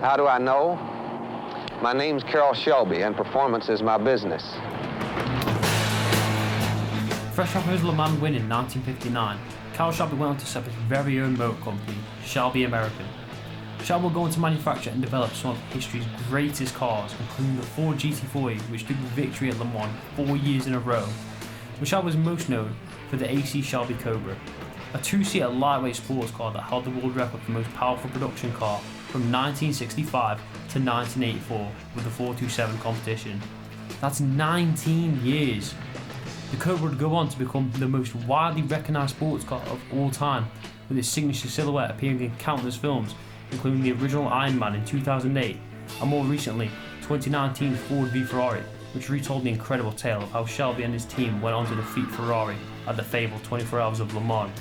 How do I know? My name's Carroll Shelby, and performance is my business. Fresh off his Le Mans win in 1959, Carroll Shelby went on to set up his very own motor company, Shelby American. Shelby will go on to manufacture and develop some of history's greatest cars, including the Ford GT40, which took victory at Le Mans 4 years in a row. But Shelby was most known for the AC Shelby Cobra, a two-seater lightweight sports car that held the world record for the most powerful production car from 1965 to 1984 with the 427 competition. That's 19 years. The Cobra would go on to become the most widely recognised sports car of all time, with its signature silhouette appearing in countless films, including the original Iron Man in 2008, and more recently, 2019's Ford v Ferrari, which retold the incredible tale of how Shelby and his team went on to defeat Ferrari at the fabled 24 Hours of Le Mans.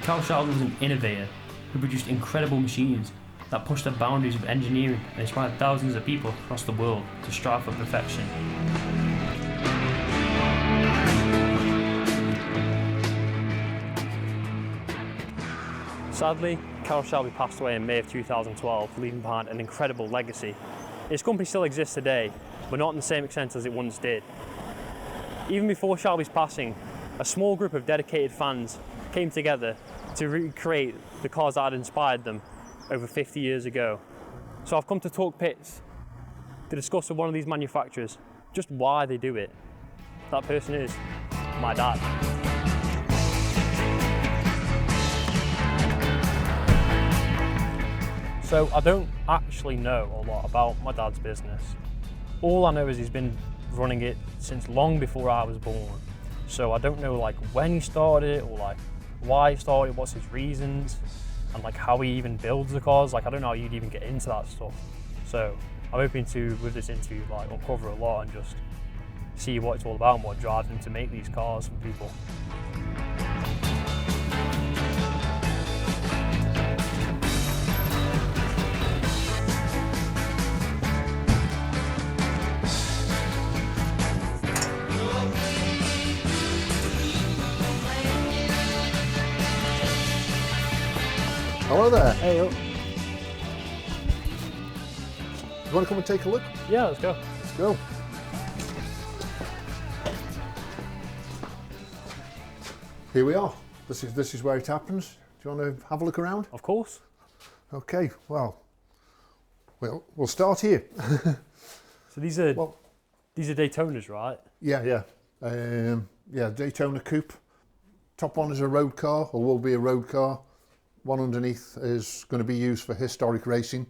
Carroll Shelby was an innovator who produced incredible machines that pushed the boundaries of engineering and inspired thousands of people across the world to strive for perfection. Sadly, Carroll Shelby passed away in May of 2012, leaving behind an incredible legacy. His company still exists today, but not in the same extent as it once did. Even before Shelby's passing, a small group of dedicated fans came together to recreate the cars that had inspired them over 50 years ago. So I've come to Talk Pits to discuss with one of these manufacturers just why they do it. That person is my dad. So I don't actually know a lot about my dad's business. All I know is he's been running it since long before I was born. So I don't know like when he started it or like why he started, what's his reasons, and like how he even builds the cars. Like I don't know how you'd even get into that stuff. So I'm hoping to, with this interview, like uncover a lot and just see what it's all about and what drives him to make these cars for people. Hello there. Hey, oh. You want to come and take a look? Yeah, let's go. Let's go. Here we are. This is where it happens. Do you want to have a look around? Of course. Okay. Well, we'll start here. So these are Daytonas, right? Yeah. Daytona Coupe. Top one is a road car, or will be a road car. One underneath is going to be used for historic racing.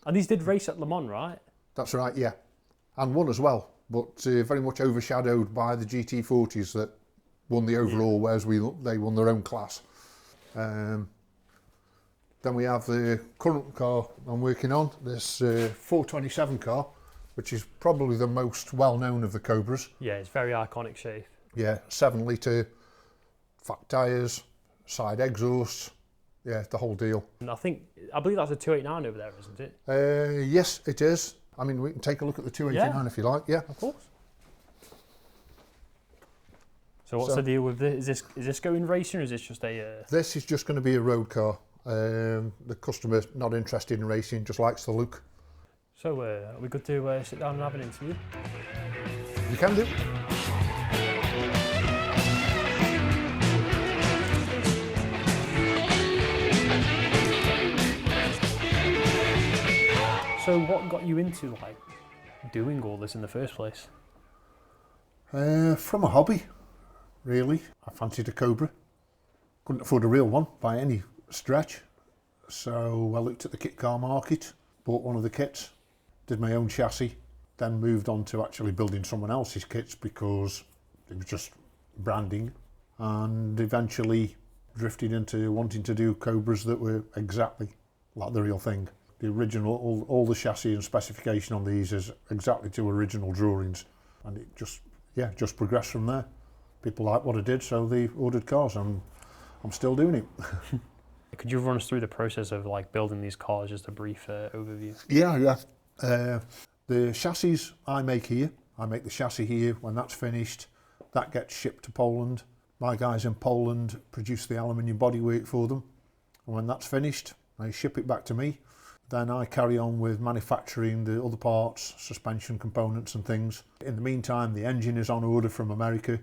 And these did race at Le Mans, right? That's right, yeah. And won as well, but very much overshadowed by the GT40s that won the overall, whereas they won their own class. Then we have the current car I'm working on, this 427 car, which is probably the most well-known of the Cobras. Yeah, it's very iconic shape. Yeah, 7-litre, fat tyres, side exhausts. Yeah, the whole deal. And I believe that's a 289 over there, isn't it? Yes, it is. I mean, we can take a look at the 289 if you like. Yeah, of course. So what's the deal with this? Is this going racing, or is this just a? This is just going to be a road car. The customer's not interested in racing, just likes the look. So are we good to sit down and have an interview? You can do. So what got you into like doing all this in the first place? From a hobby, really. I fancied a Cobra. Couldn't afford a real one by any stretch. So I looked at the kit car market, bought one of the kits, did my own chassis, then moved on to actually building someone else's kits because it was just branding, and eventually drifted into wanting to do Cobras that were exactly like the real thing. The original, all the chassis and specification on these is exactly to original drawings, and it just progressed from there. People liked what I did, so they ordered cars, and I'm still doing it. Could you run us through the process of like building these cars, just a brief overview? Yeah. The chassis I make here. I make the chassis here. When that's finished, that gets shipped to Poland. My guys in Poland produce the aluminium bodywork for them, and when that's finished, they ship it back to me. Then I carry on with manufacturing the other parts, suspension components and things. In the meantime, the engine is on order from America,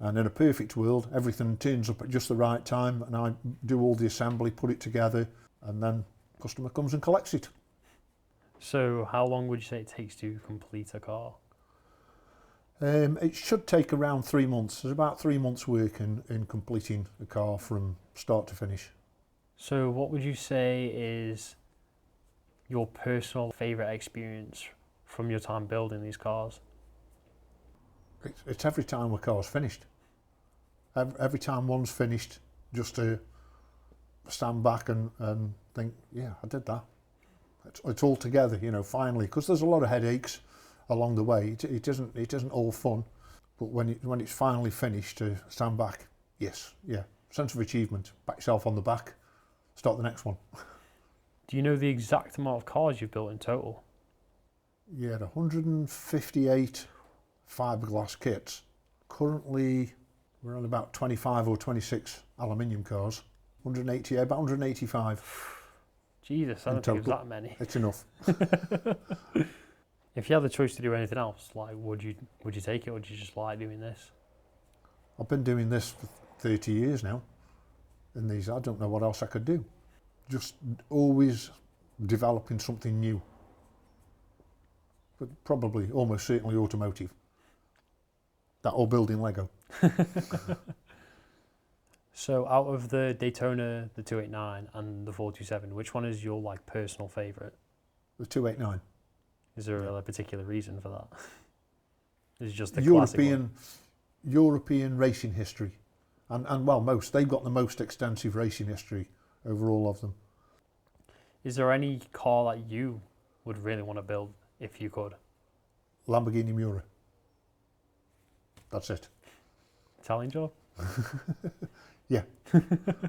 and in a perfect world, everything turns up at just the right time, and I do all the assembly, put it together, and then customer comes and collects it. So how long would you say it takes to complete a car? It should take around 3 months. There's about 3 months work in completing a car from start to finish. So what would you say is your personal favourite experience from your time building these cars? It's every time a car's finished. Every time one's finished, just to stand back and think, yeah, I did that. It's all together, you know, finally, because there's a lot of headaches along the way. It isn't all fun, but when it's finally finished, to stand back, yes, yeah, sense of achievement, pat yourself on the back, start the next one. Do you know the exact amount of cars you've built in total? Yeah, 158 fiberglass kits. Currently, we're on about 25 or 26 aluminium cars. 180, about 185. Jesus, I don't think it was that many. It's enough. If you had the choice to do anything else, like would you take it, or would you just like doing this? I've been doing this for 30 years now. In these, I don't know what else I could do. Just always developing something new. But probably, almost certainly automotive. That or building Lego. So out of the Daytona, the 289 and the 427, which one is your like personal favourite? The 289. Is there a particular reason for that? Is it just the European racing history. And well, they've got the most extensive racing history over all of them. Is there any car that you would really want to build if you could? Lamborghini Miura. That's it. Italian job? Yeah,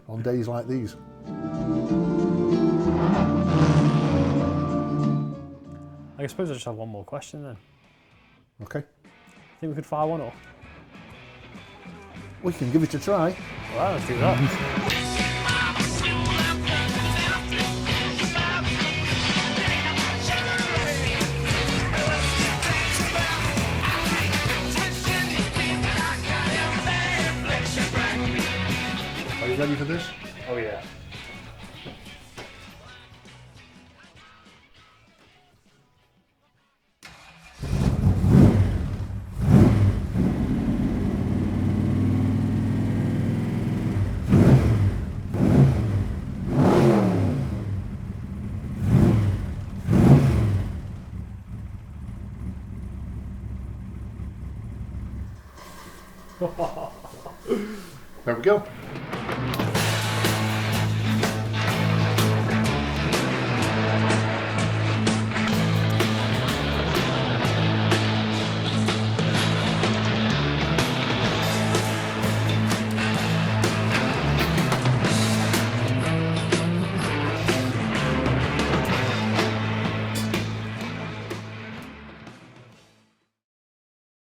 on days like these. I suppose I just have one more question then. Okay. Think we could fire one off? We can give it a try. Well, let's do that. Are you ready for this? Oh yeah. There we go.